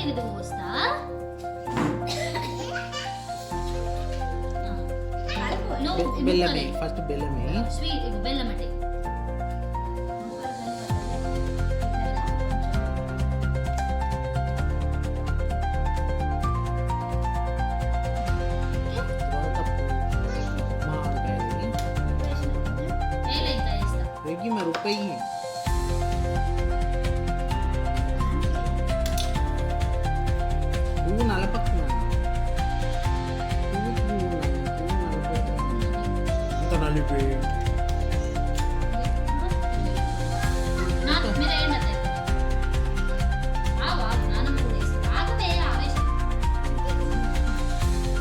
నేను ఇది పోస్తా. బెల్లమే ఫస్ట్ బెల్లమే స్వీట్ బెల్లం అంటే మరి ఉప్పయి పువ్వు నలపక్కున్నా ఇంత నలిపోయి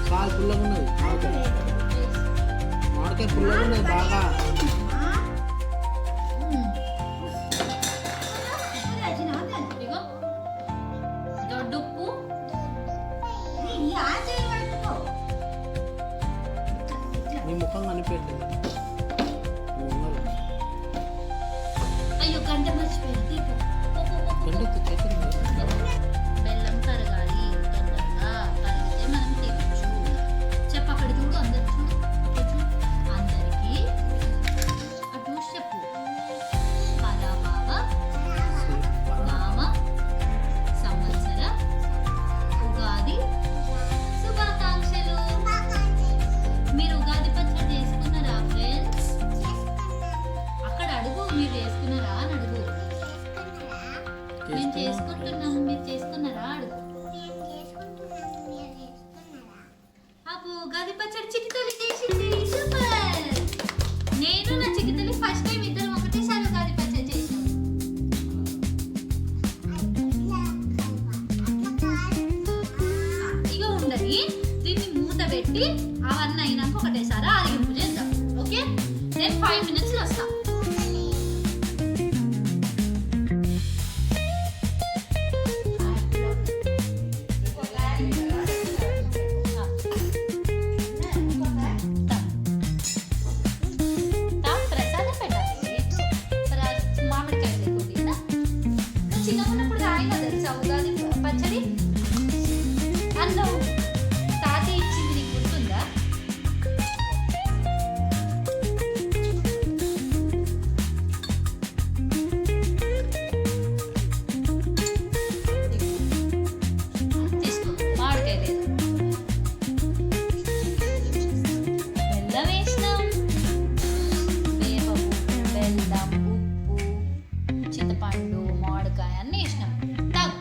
చాలా పుల్లగా ఉన్నది మామిడికాయ పుల్లగా ఉన్నది బాగా. నీ ముఖం కనిపెట్టలేదు. అయ్యో గంట మర్చిపోయింది. బెల్లం కరగాలి తొందరగా, కరిగితే మనం తినచ్చు. చెప్పు అక్కడ చూడు, అందరు చూడు, అందరికి అటు చెప్పు. పరాభావ నామ సంవత్సర ఉగాది శుభాకాంక్షలు. మీరు ఉగాది పచ్చడి చేసుకున్నారా ఫ్రెండ్స్? అక్కడ అడుగు, మీరు చేసుకున్నారా అని అడుగు. మేము చేసుకుంటున్నాము, మీరు చేసుకున్నారా అడుగు. అప్పు ఉగాది పచ్చడి చికితలి చేసింది. సూపర్. నేను నా చికితలి ఫస్ట్ టైం ఇద్దరం ఒకటేసారి ఉగాది పచ్చడి చేసాం. ఇక ఉండని దీన్ని మూత పెట్టి అవన్నీ అయినాక ఒకటేసారి ఆరింపు చేద్దాం. ఓకే, నేను 5 minutes లో వస్తాను. చింతపండు, మామిడికాయ అన్నీ వేసినాం. తాగు,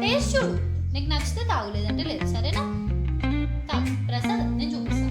టేస్ట్ చూడు, నీకు నచ్చితే తాగు, లేదంటే లేదు. సరేనా? తాగు ప్రసాద్, నేను చూపిస్తాను.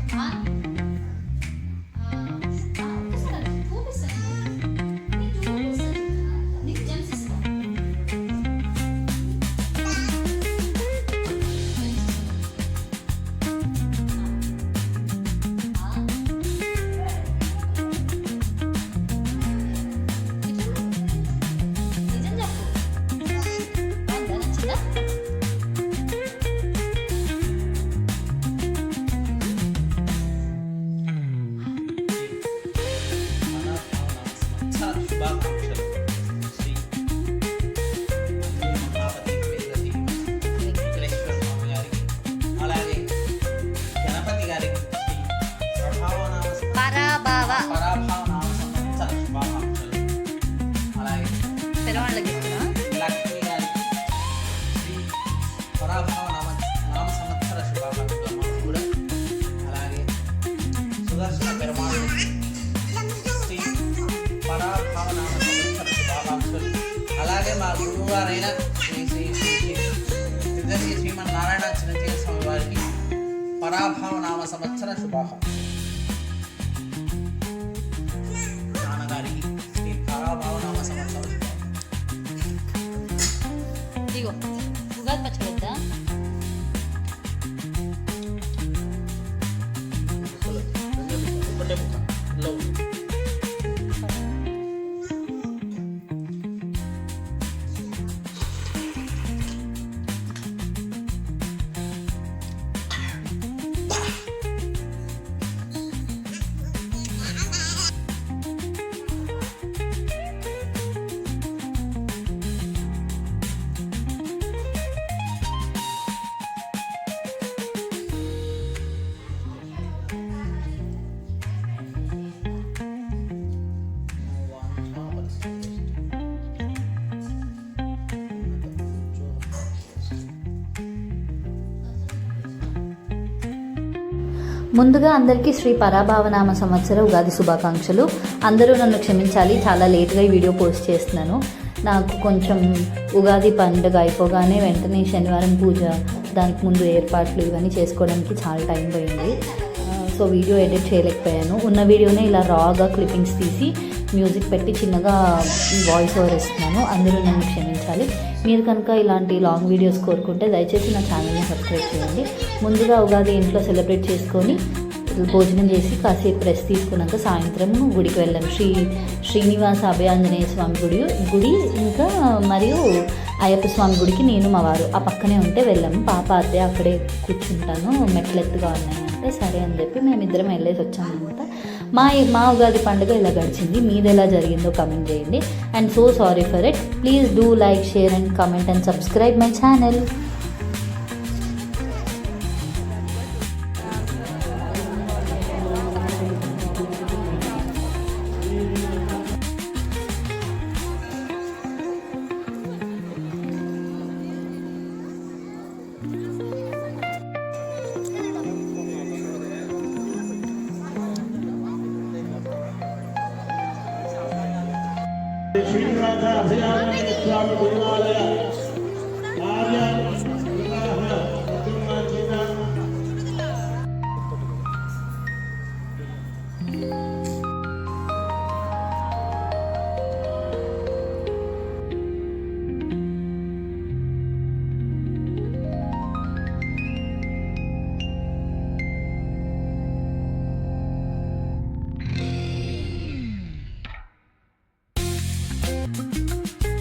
అలాగే మా గురువుగారైన శ్రీమన్నారాయణ చిరంజీవి స్వామి వారికి పరాభావ నామ సంవత్సర శుభాకాంక్షలు. నాన్నగారికి శ్రీ పరాభావ నామ సంవత్సర ఇదిగో ఉగాది పచ్చడి వద్దా? ముందుగా అందరికీ శ్రీ పరాభావనామ సంవత్సర ఉగాది శుభాకాంక్షలు. అందరూ నన్ను క్షమించాలి, చాలా లేట్గా ఈ వీడియో పోస్ట్ చేస్తున్నాను. నాకు కొంచెం ఉగాది పండుగ అయిపోగానే వెంటనే శనివారం పూజ, దానికి ముందు ఏర్పాట్లు ఇవన్నీ చేసుకోవడానికి చాలా టైం పోయింది. సో వీడియో ఎడిట్ చేయలేకపోయాను. ఉన్న వీడియోనే ఇలా రాగా క్లిప్పింగ్స్ తీసి మ్యూజిక్ పెట్టి చిన్నగా వాయిస్ ఓవర్ ఇస్తున్నాను. అందరూ నన్ను క్షమించాలి. మీరు కనుక ఇలాంటి లాంగ్ వీడియోస్ కోరుకుంటే దయచేసి నా ఛానల్ని సబ్స్క్రైబ్ చేయండి. ముందుగా ఉగాది ఇంట్లో సెలబ్రేట్ చేసుకొని భోజనం చేసి కాసేపు రెస్ట్ తీసుకున్నాక సాయంత్రం గుడికి వెళ్ళాను. శ్రీనివాస అభయాంజనేయ స్వామి గుడి ఇంకా మరియు అయ్యప్ప స్వామి గుడికి నేను మా వారు ఆ పక్కనే ఉంటే వెళ్ళాము. పాప అదే అక్కడే కూర్చుంటాను, మెట్లు ఎత్తుగా ఉన్నాయంటే సరే అని చెప్పి మేమిద్దరం వెళ్ళేసి వచ్చామన్నమాట. మా ఉగాది పండుగ ఇలా గడిచింది. మీది ఎలా జరిగిందో కమెంట్ చేయండి. And so sorry for it. Please do like, share and comment and subscribe my channel. Srinivasa Abhayanjaneya Swamy దేవాలయ